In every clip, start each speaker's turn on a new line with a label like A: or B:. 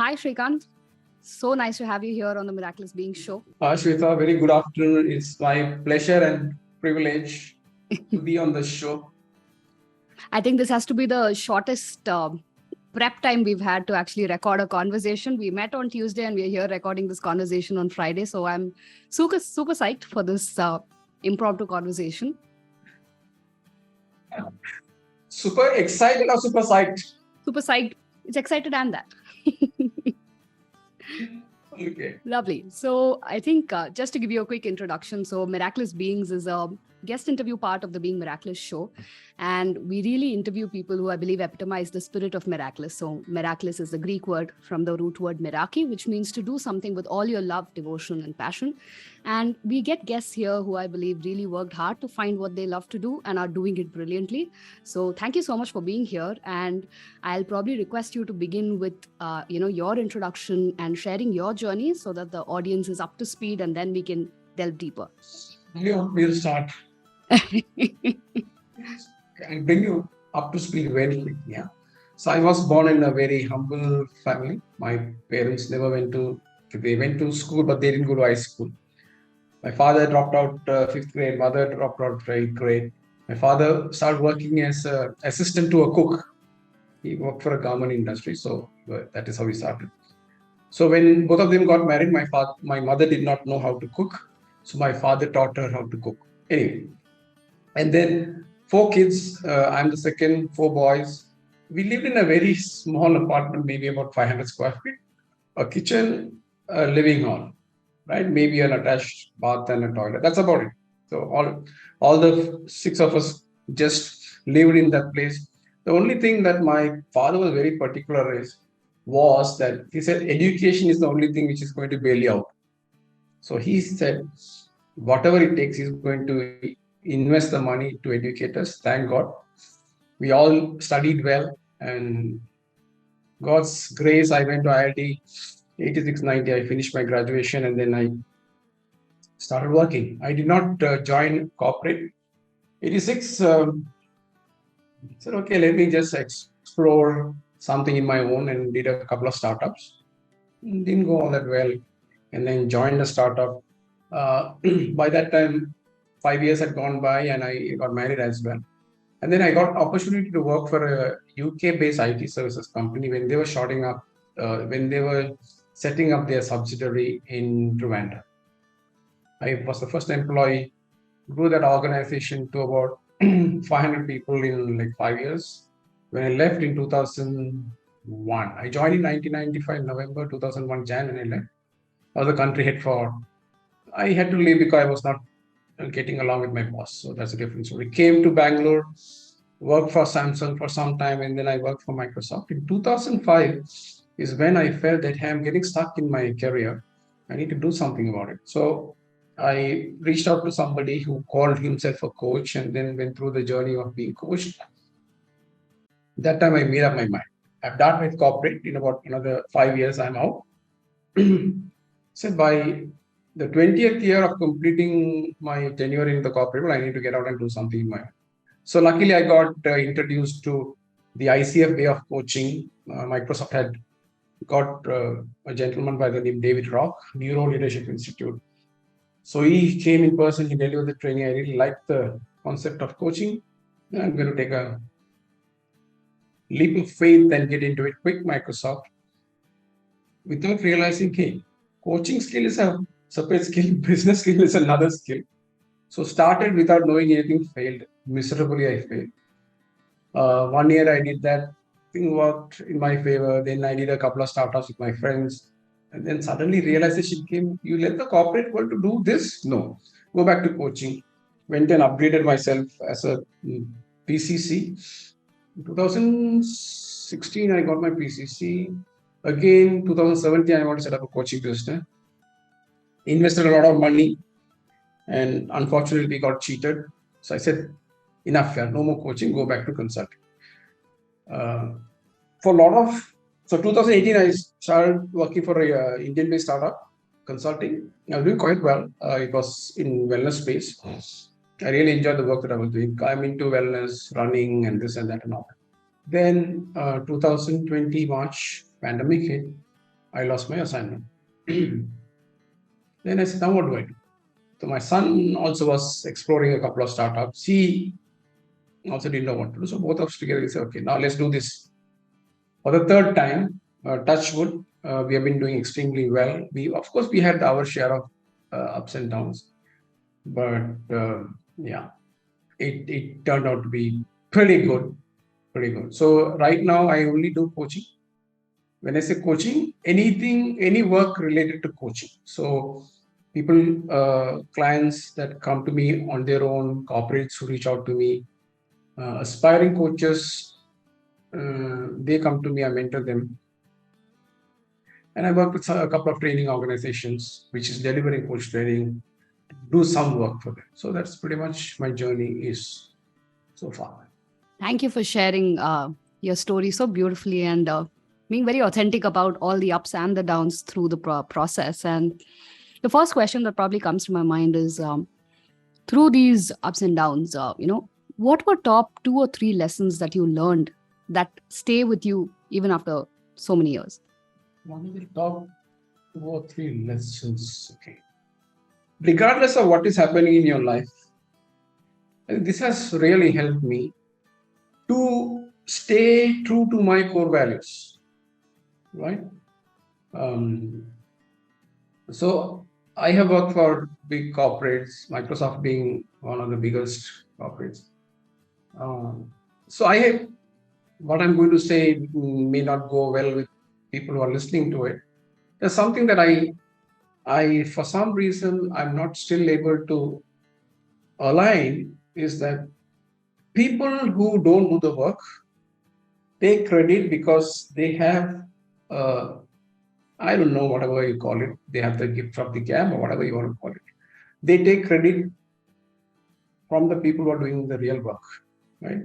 A: Hi, Srikant. So nice to have you here on the Meraklis Beings show.
B: Shweta, very good afternoon. It's my pleasure and privilege to be on the show.
A: I think this has to be the shortest prep time we've had to actually record a conversation. We met on Tuesday and we're here recording this conversation on Friday. So I'm super psyched for this impromptu conversation.
B: Super excited or super psyched?
A: Super psyched. It's excited and that.
B: Okay.
A: Lovely. So I think just to give you a quick introduction, so Meraklis Beings is a guest interview part of the Being Meraklis show. And we really interview people who I believe epitomize the spirit of Meraklis. So Meraklis is the Greek word from the root word meraki, which means to do something with all your love, devotion, and passion. And we get guests here who I believe really worked hard to find what they love to do and are doing it brilliantly. So thank you so much for being here. And I'll probably request you to begin with, your introduction and sharing your journey so that the audience is up to speed and then we can delve deeper.
B: We'll start. I'll bring you up to speed very quickly. Yeah. So I was born in a very humble family. My parents never went to school, but they didn't go to high school. My father dropped out 5th grade, mother dropped out 8th grade. My father started working as an assistant to a cook. He worked for a government industry, so that is how he started. So when both of them got married, my mother did not know how to cook. So my father taught her how to cook. Anyway, and then 4 kids. I'm the second, 4 boys. We lived in a very small apartment, maybe about 500 square feet, a kitchen, a living hall, right? Maybe an attached bath and a toilet. That's about it. So all the 6 of us just lived in that place. The only thing that my father was very particular was that he said education is the only thing which is going to bail you out. So he said, whatever it takes, he's going to invest the money to educate us. Thank God. We all studied well, and God's grace, I went to IIT 86-90. I finished my graduation and then I started working. I did not join corporate. 86, said, okay, let me just explore something in my own and did a couple of startups. Didn't go all that well. And then joined a startup. By that time, 5 years had gone by and I got married as well. And then I got opportunity to work for a UK-based IT services company when they were setting up their subsidiary in Rwanda. I was the first employee, grew that organization to about 500 people in like 5 years. When I left in 2001, I joined in 1995, November 2001, Jan, and I left. I was the country head I had to leave because I was not getting along with my boss. So that's a different story. Came to Bangalore, worked for Samsung for some time, and then I worked for Microsoft. In 2005 is when I felt that, hey, I'm getting stuck in my career. I need to do something about it. So I reached out to somebody who called himself a coach and then went through the journey of being coached. That time I made up my mind. I've done with corporate. In about another 5 years, I'm out. So by the 20th year of completing my tenure in the corporate, I need to get out and do something in my own. So luckily, I got introduced to the ICF way of coaching. Microsoft had got a gentleman by the name David Rock, Neuro Leadership Institute. So he came in person, he delivered the training. I really liked the concept of coaching. I'm going to take a leap of faith and get into it quick, Microsoft, without realizing, hey, coaching skill is a separate skill, business skill is another skill. So started without knowing anything, failed. Miserably, I failed. 1 year I did that, thing worked in my favor. Then I did a couple of startups with my friends. And then suddenly realization came, you let the corporate world to do this? No. Go back to coaching. Went and upgraded myself as a PCC. In 2016, I got my PCC. Again, 2017, I want to set up a coaching business. Invested a lot of money and unfortunately got cheated. So I said, enough, no more coaching, go back to consulting. So 2018, I started working for a Indian-based startup, consulting. I was doing quite well. It was in wellness space. I really enjoyed the work that I was doing. I'm into wellness, running, and this and that and all. Then 2020 March, pandemic hit. I lost my assignment. Then I said, now what do I do? So my son also was exploring a couple of startups. He also didn't know what to do. So both of us together, we said, okay, now let's do this. For the third time, touch wood, we have been doing extremely well. Of course, we had our share of ups and downs, but yeah, it turned out to be pretty good, pretty good. So right now, I only do coaching. When I say coaching, any work related to coaching. So people, clients that come to me on their own, corporates who reach out to me, aspiring coaches, they come to me, I mentor them. And I work with a couple of training organizations, which is delivering coach training, do some work for them. So that's pretty much my journey is so far.
A: Thank you for sharing your story so beautifully and being very authentic about all the ups and the downs through the process. And the first question that probably comes to my mind is through these ups and downs, what were top 2 or 3 lessons that you learned that stay with you even after so many years?
B: One of the top 2 or 3 lessons. Okay. Regardless of what is happening in your life, this has really helped me to stay true to my core values. Right? So I have worked for big corporates, Microsoft being one of the biggest corporates. So I have, what I'm going to say may not go well with people who are listening to it. There's something that I for some reason I'm not still able to align is that people who don't do the work take credit because they have I don't know, whatever you call it, they have the gift of the gab or whatever you want to call it. They take credit from the people who are doing the real work, right?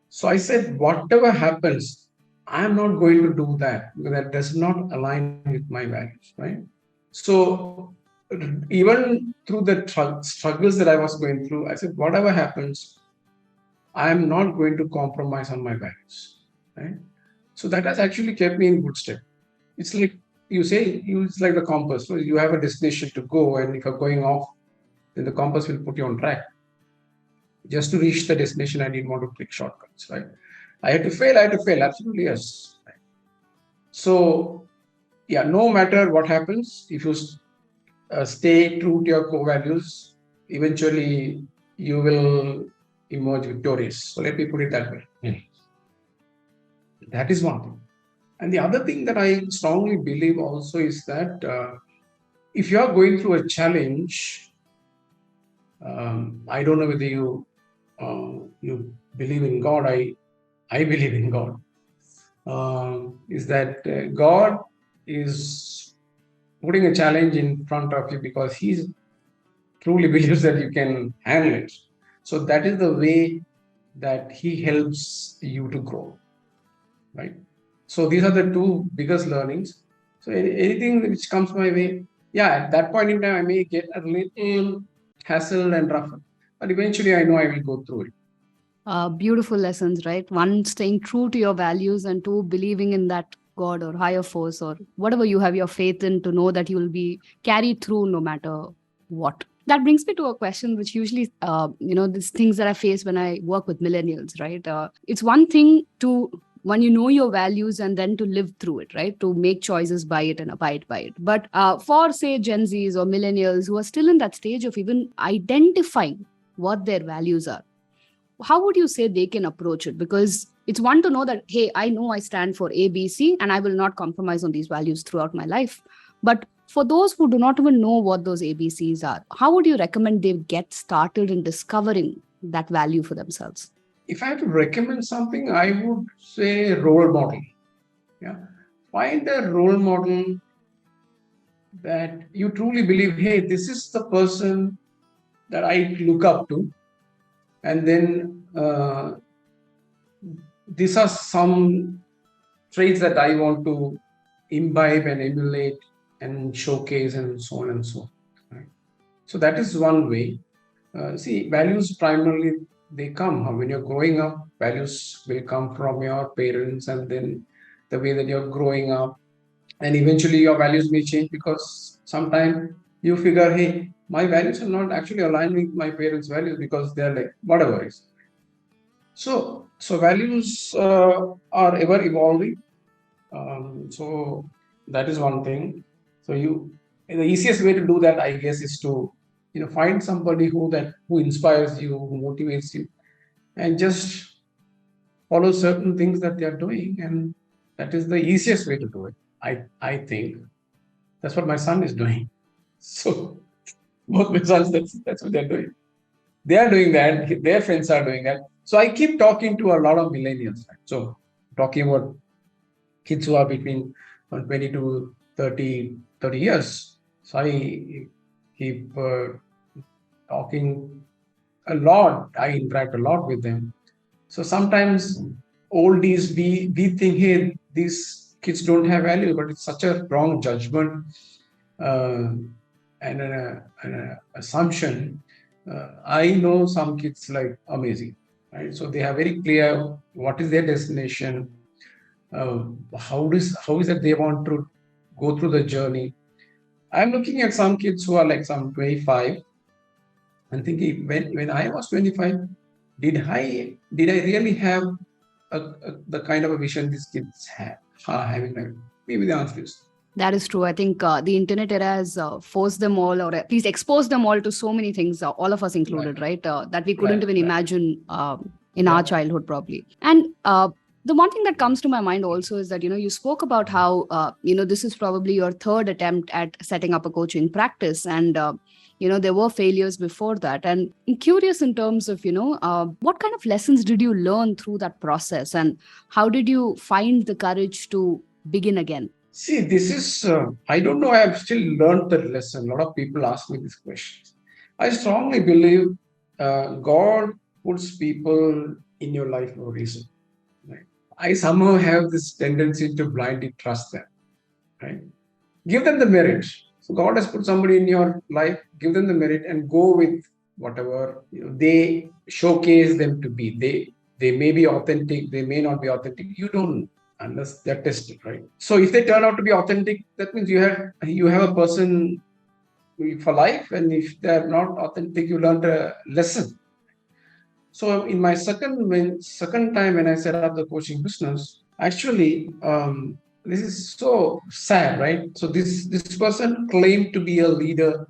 B: So I said, whatever happens, I'm not going to do that because that does not align with my values, right? So even through the struggles that I was going through, I said, whatever happens, I'm not going to compromise on my values, right? So that has actually kept me in good stead. It's like it's like the compass. So you have a destination to go, and if you're going off, then the compass will put you on track. Just to reach the destination, I didn't want to take shortcuts, right? I had to fail, absolutely, yes. So, yeah, no matter what happens, if you stay true to your core values, eventually you will emerge victorious. So let me put it that way. That is one thing. And the other thing that I strongly believe also is that if you are going through a challenge, I don't know whether you believe in God. I believe in God. Is that God is putting a challenge in front of you because He truly believes that you can handle it. So that is the way that He helps you to grow, right? So these are the 2 biggest learnings. So anything which comes my way, yeah, at that point in time, I may get a little hassled and rough, but eventually I know I will go through it.
A: Beautiful lessons, right? One, staying true to your values, and 2, believing in that God or higher force or whatever you have your faith in to know that you will be carried through no matter what. That brings me to a question which usually, these things that I face when I work with millennials, right? It's one thing to, when you know your values and then to live through it, right? To make choices by it and abide by it. But for, say, Gen Zs or millennials who are still in that stage of even identifying what their values are, how would you say they can approach it? Because it's one to know that, hey, I know I stand for ABC and I will not compromise on these values throughout my life. But for those who do not even know what those ABCs are, how would you recommend they get started in discovering that value for themselves?
B: If I have to recommend something, I would say role model. Yeah. Find a role model that you truly believe, hey, this is the person that I look up to. And then these are some traits that I want to imbibe and emulate and showcase and so on and so on. Right? So that is one way. See, values primarily, they come when you're growing up. Values will come from your parents, and then the way that you're growing up. And eventually your values may change because sometime you figure, hey, my values are not actually aligned with my parents' values because they're like whatever is. So values are ever evolving. So that is one thing. So the easiest way to do that, I guess, is to find somebody who inspires you, who motivates you, and just follow certain things that they are doing, and that is the easiest way to do it. I think that's what my son is doing. So both my sons, that's what they're doing. They are doing that. Their friends are doing that. So I keep talking to a lot of millennials. Right? So talking about kids who are between 20 to 30 years. So I keep talking a lot. I interact a lot with them. So sometimes oldies, we think, hey, these kids don't have value, but it's such a wrong judgment uh, and an assumption. I know some kids like amazing, right? So they are very clear what is their destination, how is that they want to go through the journey. I'm looking at some kids who are like some 25 and thinking, when I was 25, did I really have the kind of a vision these kids are having right now? Maybe the answer is
A: That is true. I think the internet era has forced them all, or at least exposed them all to so many things, all of us included, right? That we couldn't even
B: right.
A: imagine in our
B: Yeah.
A: childhood, probably. And the one thing that comes to my mind also is that, you spoke about how, this is probably your third attempt at setting up a coaching practice. And, there were failures before that. And I'm curious in terms of, what kind of lessons did you learn through that process? And how did you find the courage to begin again?
B: See, this is, I don't know, I have still learned the lesson. A lot of people ask me these questions. I strongly believe God puts people in your life for a reason. Right? I somehow have this tendency to blindly trust them. Right? Give them the merit. So God has put somebody in your life, give them the merit and go with whatever they showcase them to be. They may be authentic, they may not be authentic. You don't unless they're tested, right? So if they turn out to be authentic, that means you have a person for life, and if they're not authentic, you learned a lesson. So in my second time when I set up the coaching business, actually, this is so sad, right? So this person claimed to be a leader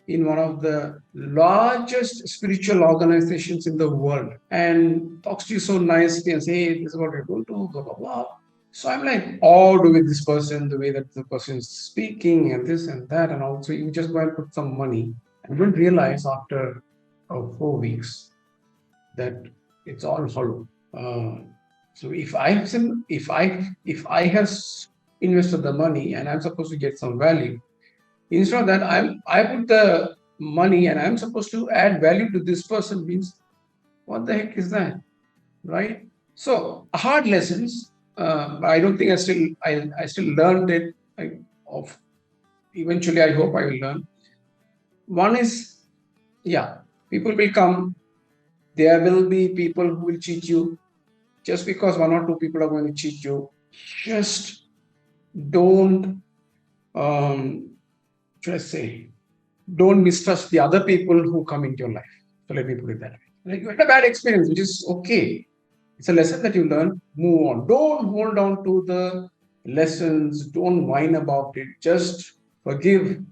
B: in one of the largest spiritual organizations in the world, and talks to you so nicely and say, hey, this is what we're going to do, blah blah blah. So I'm like awed with this person, the way that the person is speaking, and this and that, and also you just go and put some money. I didn't realize after 4 weeks that it's all hollow. So if I have invested the money and I'm supposed to get some value, instead of that I put the money and I'm supposed to add value to this person, means what the heck is that, right? So hard lessons. I don't think I still learned it. Of eventually I hope I will learn. One is, yeah, people will come. There will be people who will cheat you. Just because one or two people are going to cheat you, just don't, should I say, don't mistrust the other people who come into your life. So let me put it that way. Like you had a bad experience, which is okay. It's a lesson that you learn. Move on. Don't hold on to the lessons. Don't whine about it. Just forgive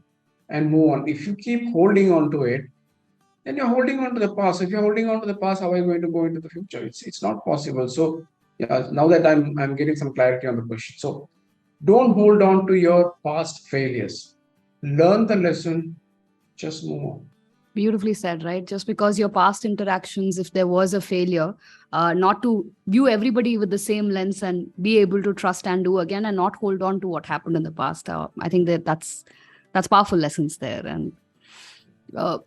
B: and move on. If you keep holding on to it, then you're holding on to the past. If you're holding on to the past, how are you going to go into the future? It's not possible. So yeah, now that I'm getting some clarity on the question. So don't hold on to your past failures. Learn the lesson, just move on.
A: Beautifully said, right? Just because your past interactions, if there was a failure, not to view everybody with the same lens and be able to trust and do again, and not hold on to what happened in the past. I think that's powerful lessons there. And uh,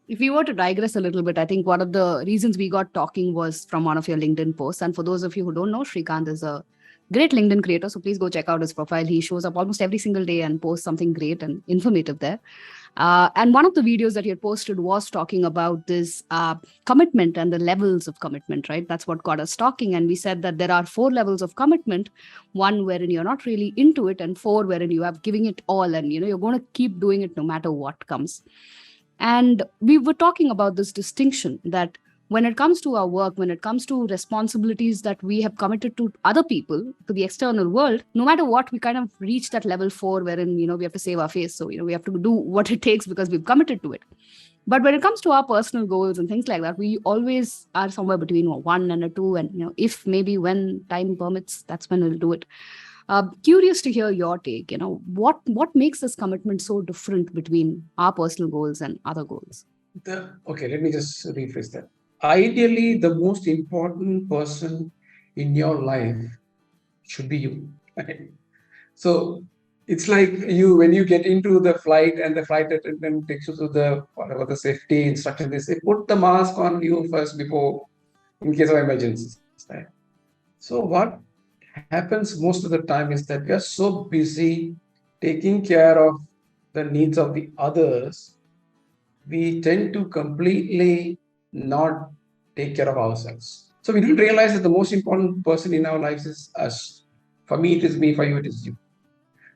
A: if we were to digress a little bit, I think one of the reasons we got talking was from one of your LinkedIn posts. And for those of you who don't know, Srikant is a Great LinkedIn creator. So please go check out his profile. He shows up almost every single day and posts something great and informative there. And one of the videos that he had posted was talking about this commitment and the levels of commitment, right? That's what got us talking. And we said that there are 4 levels of commitment: one wherein you're not really into it, and 4 wherein you have giving it all, and you're going to keep doing it no matter what comes. And we were talking about this distinction that when it comes to our work, when it comes to responsibilities that we have committed to other people, to the external world, no matter what, we kind of reach that level 4 wherein, we have to save our face. So, we have to do what it takes because we've committed to it. But when it comes to our personal goals and things like that, we always are somewhere between a 1 and a 2. And, if maybe when time permits, that's when we'll do it. Curious to hear your take. What makes this commitment so different between our personal goals and other goals?
B: Okay, let me just rephrase that. Ideally, the most important person in your life should be you. Right? So it's like when you get into the flight and the flight attendant takes you to the safety instruction, they say, put the mask on you first before, in case of emergencies. Right? So what happens most of the time is that we are so busy taking care of the needs of the others, we tend to completely not take care of ourselves. So we don't realize that the most important person in our lives is us. For me, it is me. For you, it is you.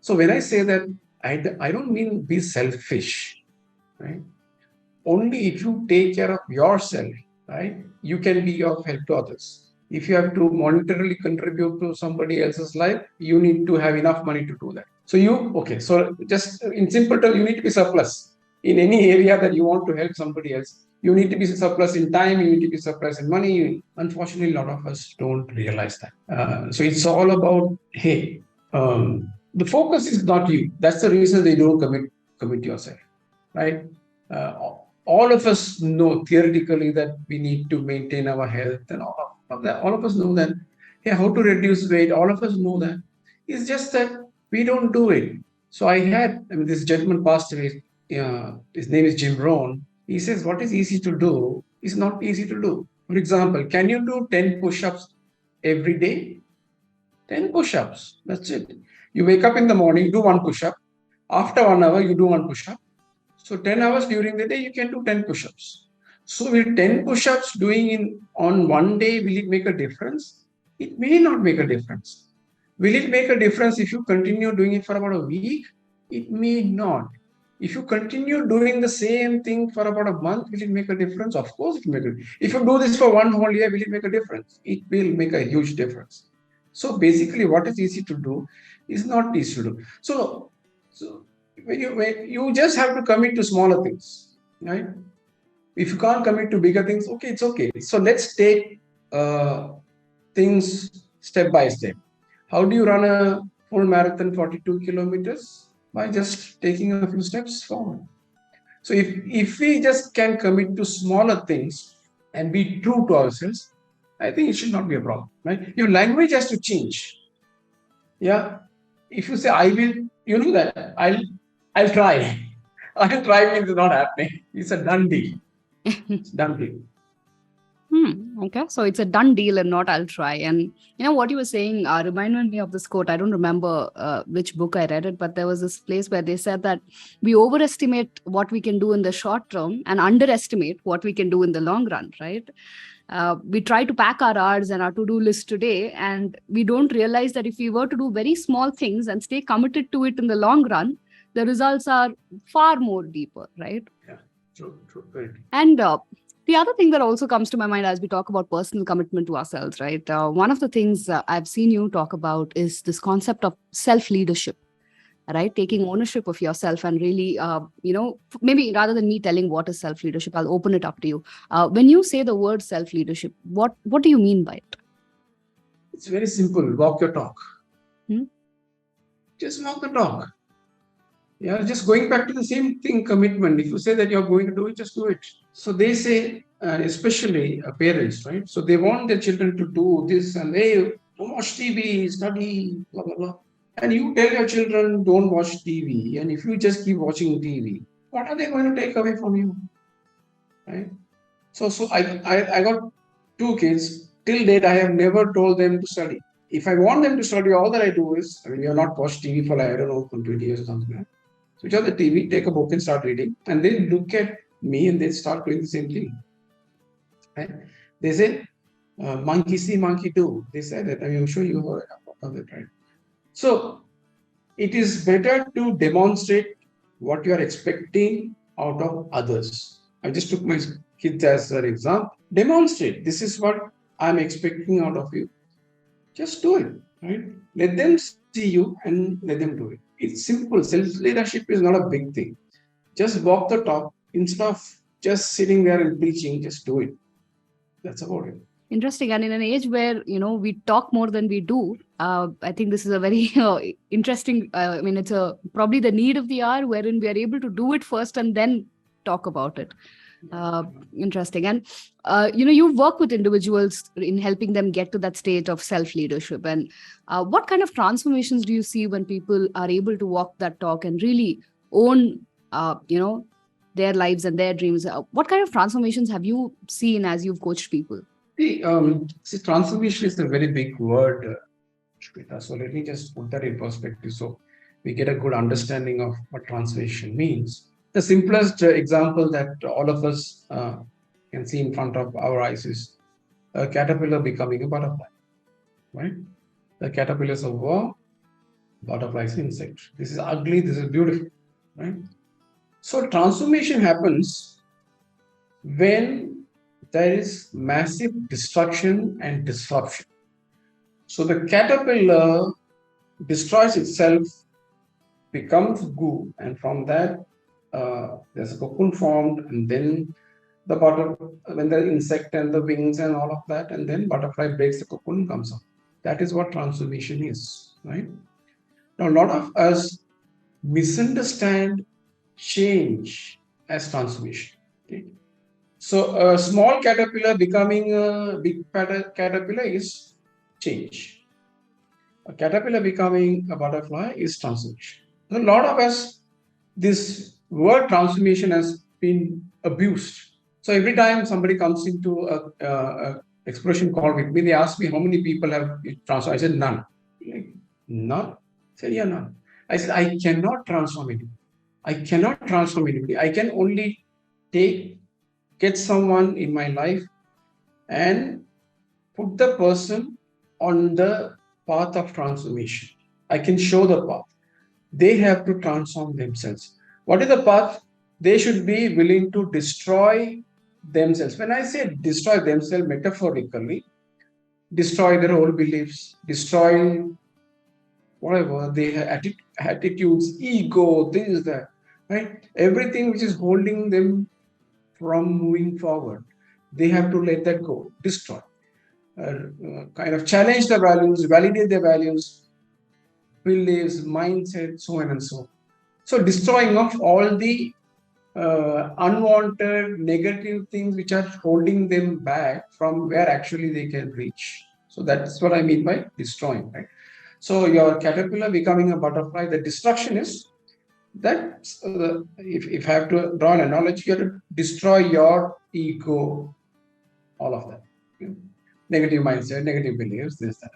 B: So when I say that, I don't mean be selfish, right? Only if you take care of yourself, right, you can be of help to others. If you have to monetarily contribute to somebody else's life, you need to have enough money to do that. So just in simple terms, you need to be surplus in any area that you want to help somebody else. You need to be surplus in time, you need to be surplus in money. Unfortunately, a lot of us don't realize that. So it's all about, hey, the focus is not you. That's the reason they don't commit yourself, right? All of us know theoretically that we need to maintain our health and all of that. All of us know that. Yeah, how to reduce weight. All of us know that. It's just that we don't do it. So this gentleman passed away. His name is Jim Rohn. He says, what is easy to do is not easy to do. For example, can you do 10 push-ups every day? 10 push-ups. That's it. You wake up in the morning, do 1 push-up. After 1 hour, you do 1 push-up. So 10 hours during the day, you can do 10 push-ups. So will 10 push-ups doing on one day, will it make a difference? It may not make a difference. Will it make a difference if you continue doing it for about a week? It may not. If you continue doing the same thing for about a month, will it make a difference? Of course it will make a difference. If you do this for 1 whole year, will it make a difference? It will make a huge difference. So basically, what is easy to do is not easy to do. So when you just have to commit to smaller things, right? If you can't commit to bigger things, okay, it's okay. So let's take things step by step. How do you run a full marathon 42 kilometers? By just taking a few steps forward. So if we just can commit to smaller things and be true to ourselves, I think it should not be a problem, right? Your language has to change. Yeah. If you say, I will, you know that, I'll try. I'll try means it's not happening. It's a done deal. It's done deal.
A: Okay. So it's a done deal and not I'll try. And what you were saying reminded me of this quote. I don't remember which book I read it, but there was this place where they said that we overestimate what we can do in the short term and underestimate what we can do in the long run, right? We try to pack our hours and our to-do list today, and we don't realize that if we were to do very small things and stay committed to it in the long run, the results are far more deeper, right?
B: Yeah, true, very true.
A: And the other thing that also comes to my mind as we talk about personal commitment to ourselves, right? One of the things I've seen you talk about is this concept of self-leadership, right? Taking ownership of yourself and really, maybe rather than me telling what is self-leadership, I'll open it up to you. When you say the word self-leadership, what do you mean by it?
B: It's very simple. Walk your talk. Just walk the talk. Yeah, just going back to the same thing, commitment. If you say that you're going to do it, just do it. So they say, especially parents, right? So they want their children to do this and hey, don't watch TV, study, blah, blah, blah. And you tell your children, don't watch TV. And if you just keep watching TV, what are they going to take away from you? Right? So I got 2 kids. Till date, I have never told them to study. if I want them to study, all that I do is, I mean, you're not watched TV for like, I don't know, for 20 years or something like that. Switch on the TV, take a book and start reading, and they look at me and they start doing the same thing. Right? They say, monkey see, monkey do. They say that. I mean, I'm sure you heard of it, right? So it is better to demonstrate what you are expecting out of others. I just took my kids as an example. Demonstrate. This is what I'm expecting out of you. Just do it, right? Let them see you and let them do it. It's simple. Self leadership is not a big thing. Just walk the talk instead of just sitting there and preaching. Just do it. That's about it.
A: Interesting. And in an age where, we talk more than we do, I think this is a very interesting, it's probably the need of the hour wherein we are able to do it first and then talk about it. Interesting. And, you work with individuals in helping them get to that state of self-leadership. And what kind of transformations do you see when people are able to walk that talk and really own, their lives and their dreams? What kind of transformations have you seen as you've coached people?
B: See, transformation is a very big word, Shweta. So let me just put that in perspective so we get a good understanding of what transformation means. The simplest example that all of us can see in front of our eyes is a caterpillar becoming a butterfly, right? The caterpillar is a worm, butterfly is an insect. This is ugly, this is beautiful, right? So transformation happens when there is massive destruction and disruption. So the caterpillar destroys itself, becomes goo, and from that there's a cocoon formed, and then when the insect and the wings and all of that, and then butterfly breaks the cocoon and comes out. That is what transformation is, right? Now, a lot of us misunderstand change as transformation. Okay? So a small caterpillar becoming a big caterpillar is change. A caterpillar becoming a butterfly is transformation. A lot of us, this word transformation has been abused. So every time somebody comes into a expression call with me, they ask me how many people have transformed. I said none. Like, none? I said, yeah, none. I said, I cannot transform anybody. I cannot transform anybody. I can only get someone in my life and put the person on the path of transformation. I can show the path. They have to transform themselves. What is the path? They should be willing to destroy themselves. When I say destroy themselves metaphorically, destroy their old beliefs, destroy whatever they have, attitudes, ego, this, that, right? Everything which is holding them from moving forward, they have to let that go, destroy, kind of challenge the values, validate the values, beliefs, mindset, so on and so on. So destroying of all the unwanted negative things which are holding them back from where actually they can reach. So that's what I mean by destroying, right? So your caterpillar becoming a butterfly, the destruction is that if I have to draw an analogy, you have to destroy your ego, all of that. Negative mindset, negative beliefs, this, that.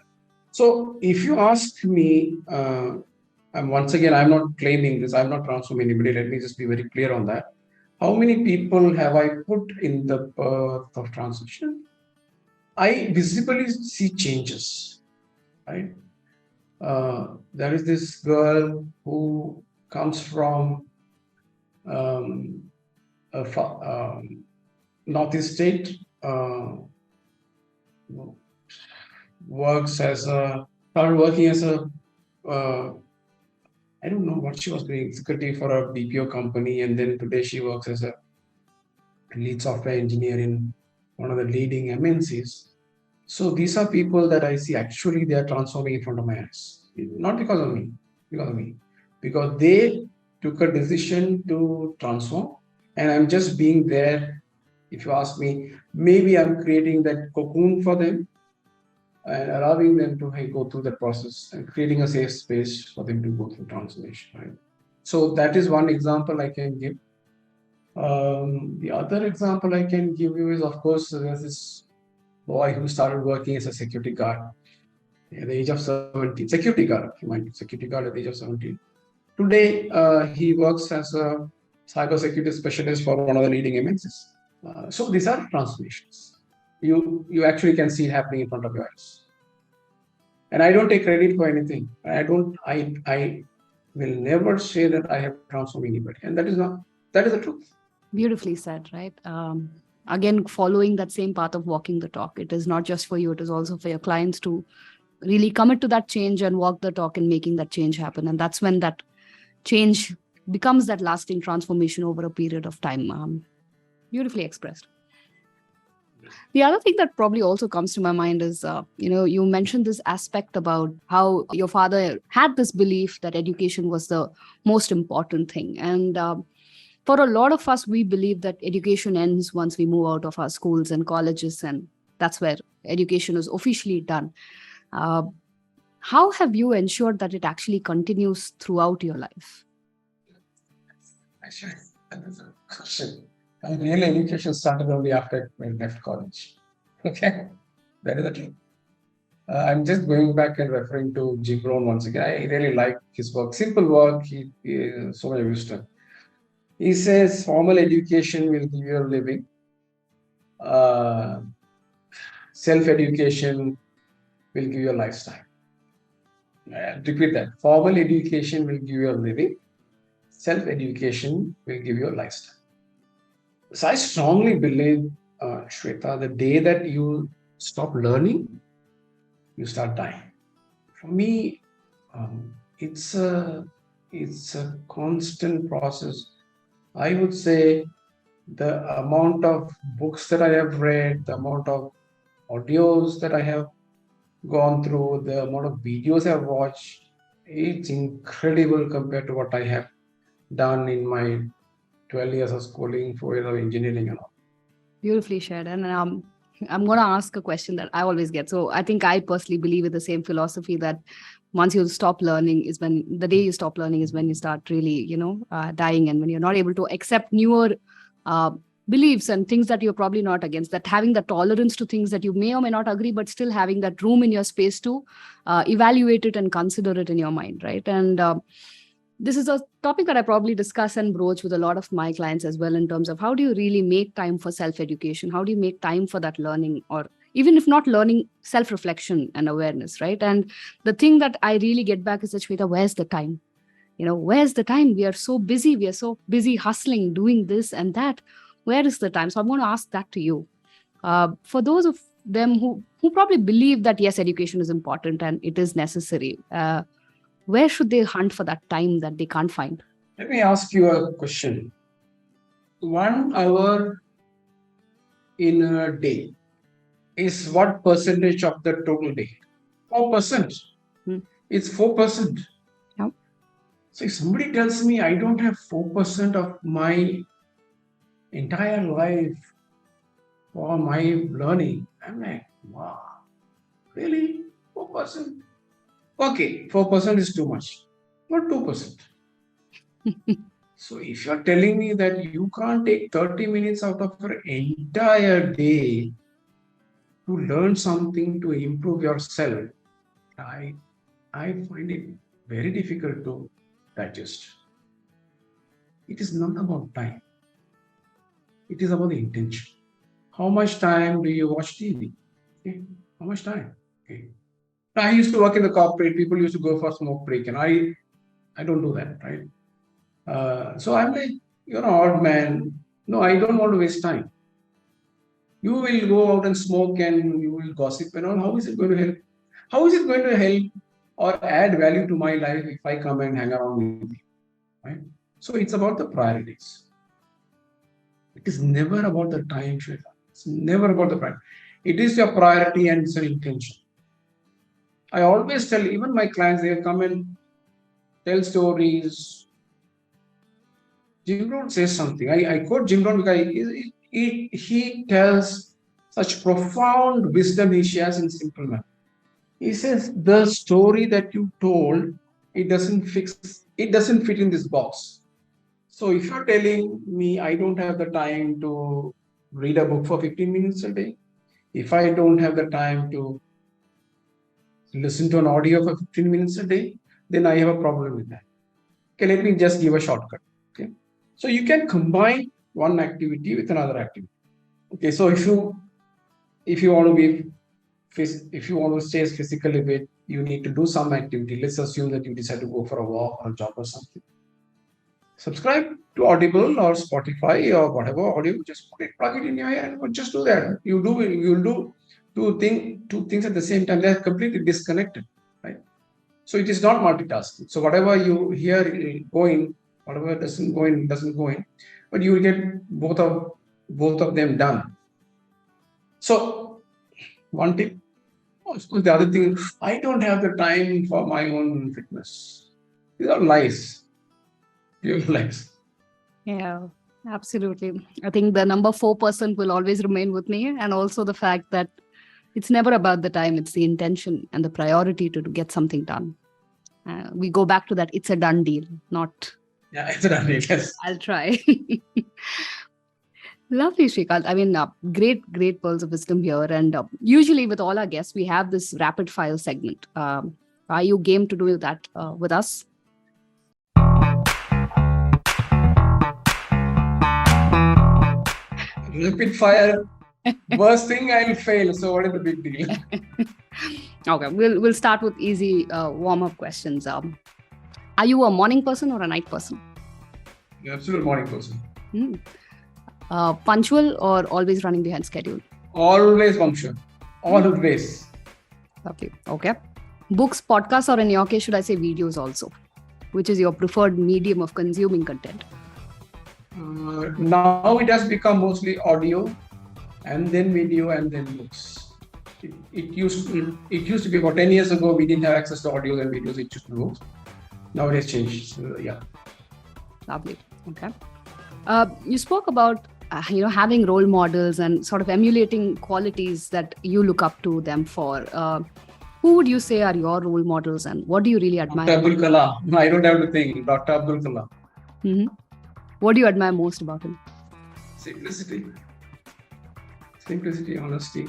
B: So if you ask me, and once again, I'm not claiming this, I'm not transforming anybody, let me just be very clear on that. How many people have I put in the path of transition? I visibly see changes, right? There is this girl who comes from northeast state, started working as a I don't know what she was doing, executive for a BPO company, and then today she works as a lead software engineer in one of the leading MNCs. So these are people that I see actually they are transforming in front of my eyes, not because of me, because they took a decision to transform, and I'm just being there. If you ask me, maybe I'm creating that cocoon for them and allowing them to go through that process and creating a safe space for them to go through transformation. Right? So that is one example I can give. The other example I can give you is, of course, there's this boy who started working as a security guard. at the age of 17, security guard, security guard at the age of 17. Today, he works as a cybersecurity specialist for one of the leading MNCs. So these are transformations. You actually can see it happening in front of your eyes. And I don't take credit for anything. I will never say that I have transformed anybody. And that is the truth.
A: Beautifully said, right? Again, following that same path of walking the talk. It is not just for you, it is also for your clients to really commit to that change and walk the talk in making that change happen. And that's when that change becomes that lasting transformation over a period of time. Beautifully expressed. The other thing that probably also comes to my mind is, you mentioned this aspect about how your father had this belief that education was the most important thing. And for a lot of us, we believe that education ends once we move out of our schools and colleges, and that's where education is officially done. Uh, how have you ensured that it actually continues throughout your life?
B: Actually, that is a question. Real education started only after I left college. Okay, that is the truth. I'm just going back and referring to Jim Brown once again. I really like his work. Simple work, so much wisdom. He says formal education will give you a living. Uh, Self-education will give you a lifestyle. Repeat that. Formal education will give you a living. Self-education will give you a lifestyle. So I strongly believe, Shweta, the day that you stop learning, you start dying. For me, it's a constant process. I would say the amount of books that I have read, the amount of audios that I have gone through, the amount of videos I've watched, it's incredible compared to what I have done in my 12 years of schooling, 4 years of engineering and all.
A: Beautifully shared. And I'm going to ask a question that I always get. So I think I personally believe in the same philosophy that once you stop learning is when the day you stop learning is when you start really, dying, and when you're not able to accept newer beliefs and things that you're probably not against, that having the tolerance to things that you may or may not agree, but still having that room in your space to evaluate it and consider it in your mind, right? And this is a topic that I probably discuss and broach with a lot of my clients as well, in terms of how do you really make time for self-education? How do you make time for that learning, or even if not learning, self-reflection and awareness, right? And the thing that I really get back is that, Shweta, where's the time? Where's the time? We are so busy. We are so busy hustling, doing this and that. Where is the time? So I'm going to ask that to you. For those of them who probably believe that, yes, education is important and it is necessary, where should they hunt for that time that they can't find?
B: Let me ask you a question. 1 hour in a day is what percentage of the total day? 4%. It's 4%.
A: Yep.
B: So if somebody tells me I don't have 4% of my entire life for my learning, I'm like, wow, really? 4%? Okay, 4% is too much. Not 2%. So if you're telling me that you can't take 30 minutes out of your entire day to learn something to improve yourself, I find it very difficult to digest. It is not about time. It is about the intention. How much time do you watch TV? Okay. How much time? Okay. I used to work in the corporate. People used to go for smoke break, and I don't do that, right? So I'm like, odd man. No, I don't want to waste time. You will go out and smoke and you will gossip and all. How is it going to help? How is it going to help or add value to my life if I come and hang around with you? Right? So it's about the priorities. It is never about the time, Shweta. It's never about the priority. It is your priority and it's an intention. I always tell even my clients, they come and tell stories. Jim Rohn says something. I quote Jim Rohn because he tells such profound wisdom he shares in simple manner. He says the story that you told, it doesn't fit in this box. So if you're telling me I don't have the time to read a book for 15 minutes a day, if I don't have the time to listen to an audio for 15 minutes a day, then I have a problem with that. Okay, let me just give a shortcut. Okay, so you can combine one activity with another activity. Okay, so if you want to be if you want to stay physically fit, you need to do some activity. Let's assume that you decide to go for a walk or a jog or something. Subscribe to Audible or Spotify or whatever audio. Just plug it in your ear and just do that. You'll do two things at the same time. They're completely disconnected, right? So it is not multitasking. So whatever you hear going, whatever doesn't go in, but you will get both of them done. So one tip. The other thing, I don't have the time for my own fitness. These are lies. Pure lies.
A: Yeah, absolutely. I think the number 4% will always remain with me. And also the fact that it's never about the time, it's the intention and the priority to get something done. We go back to that. It's a done deal, not.
B: Yeah, it's a done deal. Yes.
A: I'll try. Lovely, Srikant. I mean, great pearls of wisdom here. And usually with all our guests, we have this rapid fire segment. Are you game to do that with us?
B: Rapid fire. Worst thing, I'll fail. So what is the big deal?
A: Okay, we'll start with easy warm-up questions. Are you a morning person or a night person?
B: Absolute morning person.
A: Punctual or always running behind schedule?
B: Always punctual. Always.
A: Lovely. Okay. Books, podcasts, or in your case, should I say videos also? Which is your preferred medium of consuming content?
B: Now it has become mostly audio, and then video, and then books. It used to be about 10 years ago. We didn't have access to audios and videos. It used to be books. Now it has changed. Yeah.
A: Lovely. Okay. You spoke about having role models and sort of emulating qualities that you look up to them for. Who would you say are your role models, and what do you really admire?
B: Dr. Abdul Kalam. I don't have to think. Dr. Abdul Kalam.
A: Mm-hmm. What do you admire most about him?
B: Simplicity, honesty.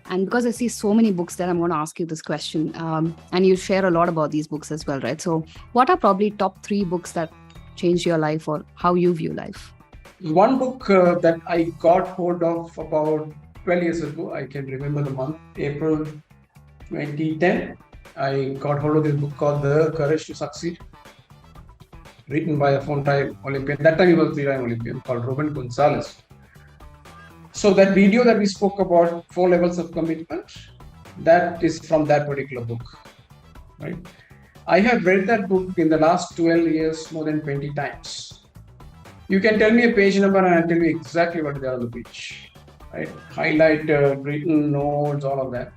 A: And because I see so many books there, I'm going to ask you this question. And you share a lot about these books as well, right? So what are probably top 3 books that changed your life or how you view life?
B: One book that I got hold of about 12 years ago, I can remember the month, April 2010. I got hold of this book called The Courage to Succeed, written by a 4-time Olympian. That time he was 3-time Olympian, called Ruben Gonzalez. So that video that we spoke about, 4 levels of commitment, that is from that particular book, right? I have read that book in the last 12 years more than 20 times. You can tell me a page number and I'll tell you exactly what is there on the page, right? Highlighted, written notes, all of that.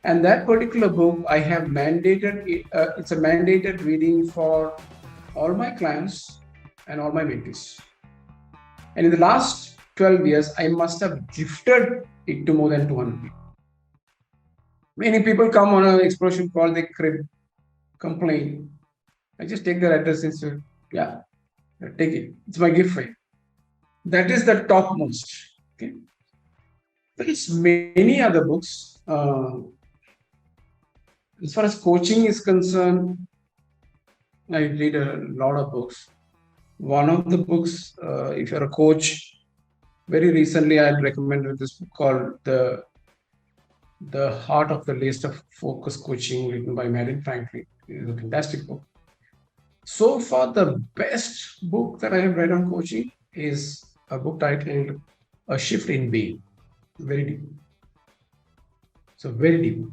B: And that particular book, I have mandated, it's a mandated reading for all my clients and all my mentees. And in the last 12 years, I must have gifted it to more than 200 people. Many people come on an explosion call, they complain. I just take their address and say, yeah, take it. It's my gift for you. That is the topmost. Okay. There is many other books. As far as coaching is concerned, I read a lot of books. One of the books, if you're a coach, very recently I had recommended this book called The Heart of the List of Focus Coaching, written by Marian Franklin. It's a fantastic book. So far, the best book that I have read on coaching is a book titled A Shift in Being. Very deep. So very deep.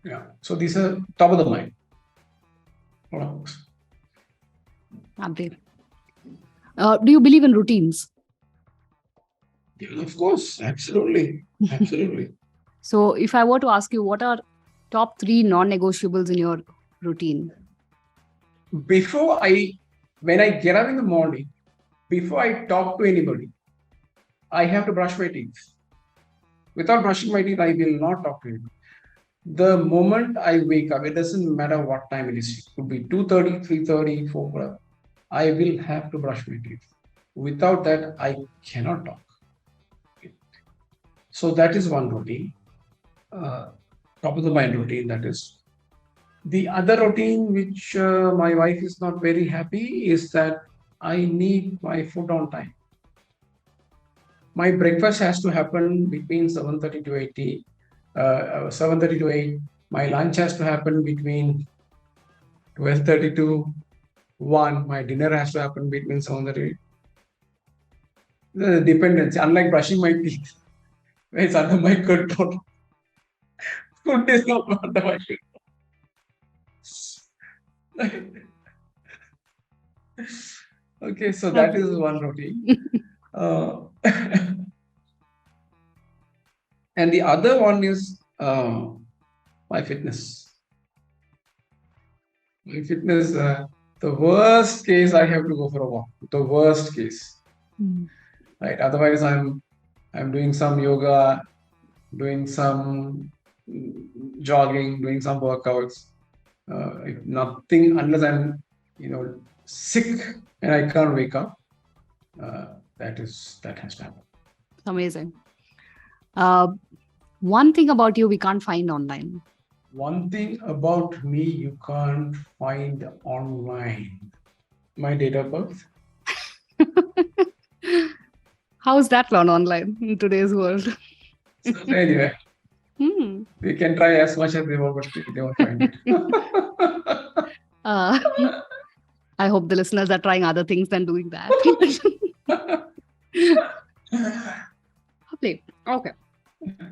B: Yeah. So these are top of the mind.
A: Abdi. Do you believe in routines?
B: Yeah, of course. Absolutely. Absolutely.
A: So if I were to ask you, what are top 3 non-negotiables in your routine?
B: When I get up in the morning, before I talk to anybody, I have to brush my teeth. Without brushing my teeth, I will not talk to anybody. The moment I wake up, it doesn't matter what time it is. It could be 2:30, 3:30, 4:00. I will have to brush my teeth. Without that, I cannot talk. So that is one routine. top of the mind routine, that is. The other routine, which my wife is not very happy, is that I need my food on time. My breakfast has to happen between 7:30 to 80, 7:30 to 8. My lunch has to happen between 12:30 to 1. My dinner has to happen between 7:30. The dependency, unlike brushing my teeth, it's under my control. Food is not under my control. Okay, so that is one routine. Uh, and the other one is my fitness. My fitness, the worst case, I have to go for a walk. The worst case, right? Otherwise, I'm doing some yoga, doing some jogging, doing some workouts. If nothing, unless I'm sick and I can't wake up, that has to happen.
A: Amazing. One thing about you we can't find online.
B: One thing about me you can't find online. My date of birth.
A: How is that learned online in today's world?
B: So anyway, we can try as much as they want, but they won't find it.
A: I hope the listeners are trying other things than doing that. Okay.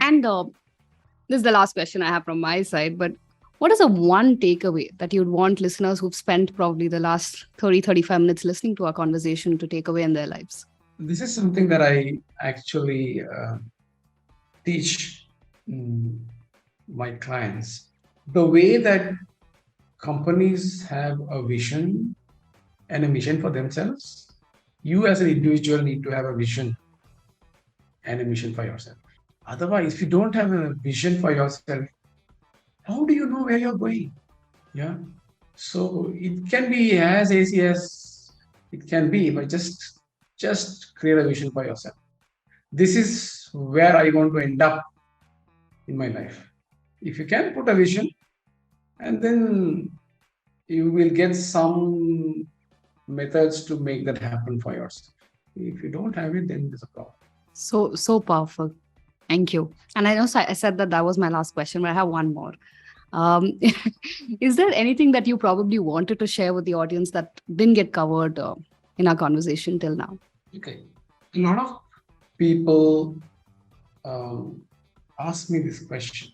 A: And this is the last question I have from my side, but what is the one takeaway that you'd want listeners who've spent probably the last 30, 35 minutes listening to our conversation to take away in their lives?
B: This is something that I actually teach my clients. The way that companies have a vision and a mission for themselves, you as an individual need to have a vision and a mission for yourself. Otherwise, if you don't have a vision for yourself, how do you know where you're going? Yeah. So it can be as easy as it can be, but just create a vision for yourself. This is where I want to end up in my life. If you can put a vision, and then you will get some methods to make that happen for yourself. If you don't have it, then there's a problem.
A: So powerful. Thank you. And I know I said that was my last question, but I have one more. Is there anything that you probably wanted to share with the audience that didn't get covered in our conversation till now?
B: Okay. A lot of people ask me this question.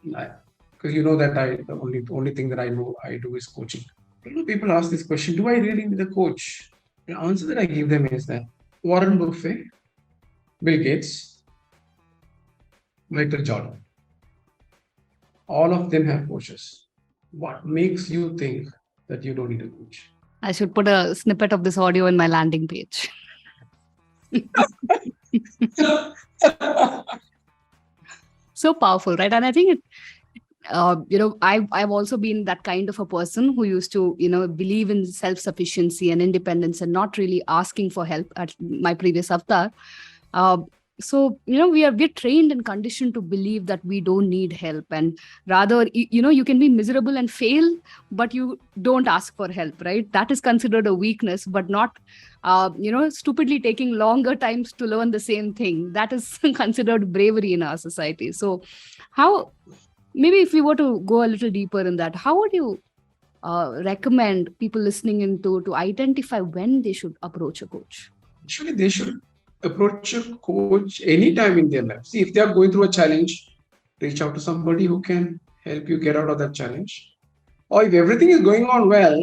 B: Because you know that the only thing that I know I do is coaching. People ask this question, do I really need a coach? The answer that I give them is that Warren Buffett, Bill Gates, Michael Jordan, all of them have coaches. What makes you think that you don't need a coach?
A: I should put a snippet of this audio in my landing page. So powerful, right? And I think I've also been that kind of a person who used to, believe in self-sufficiency and independence and not really asking for help at my previous avatar. So, we're trained and conditioned to believe that we don't need help. And rather, you can be miserable and fail, but you don't ask for help, right? That is considered a weakness, but not, stupidly taking longer times to learn the same thing. That is considered bravery in our society. So maybe if we were to go a little deeper in that, how would you recommend people listening into to identify when they should approach a coach?
B: Actually, they should approach a coach anytime in their life. See, if they are going through a challenge, reach out to somebody who can help you get out of that challenge. Or if everything is going on well,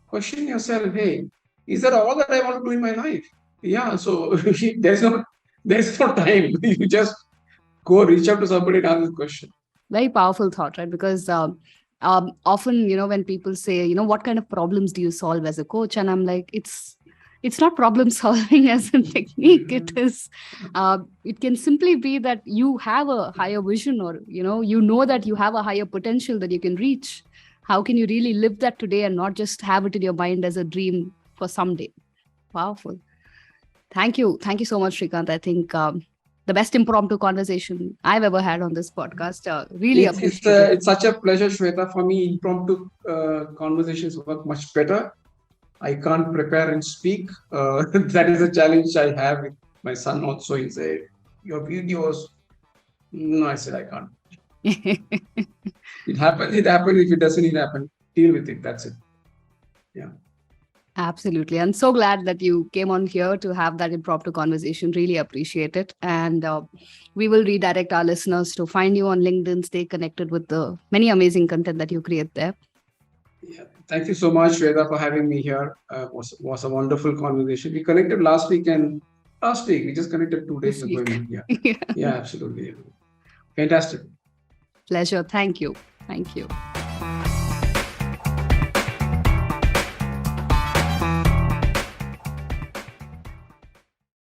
B: question yourself, hey, is that all that I want to do in my life? Yeah, so there's no time. You just go reach out to somebody and ask this question.
A: Very powerful thought, right? Because often, when people say, what kind of problems do you solve as a coach? And I'm like, it's not problem solving as a technique. It is, it can simply be that you have a higher vision, or, that you have a higher potential that you can reach. How can you really live that today and not just have it in your mind as a dream for someday? Powerful. Thank you. Thank you so much, Srikant. I think the best impromptu conversation I've ever had on this podcast. Really appreciate it.
B: It's such a pleasure, Shweta. For me, impromptu conversations work much better. I can't prepare and speak. That is a challenge I have with my son also. He said, your videos. No, I said, I can't. It happened. If it doesn't, it happened. Deal with it. That's it. Yeah.
A: Absolutely. I'm so glad that you came on here to have that impromptu conversation. Really appreciate it. And we will redirect our listeners to find you on LinkedIn, stay connected with the many amazing content that you create there.
B: Yeah. Thank you so much, Shweta, for having me here. Was a wonderful conversation. We connected last week. We just connected 2 days ago. Yeah. Yeah, absolutely. Fantastic.
A: Pleasure. Thank you. Thank you.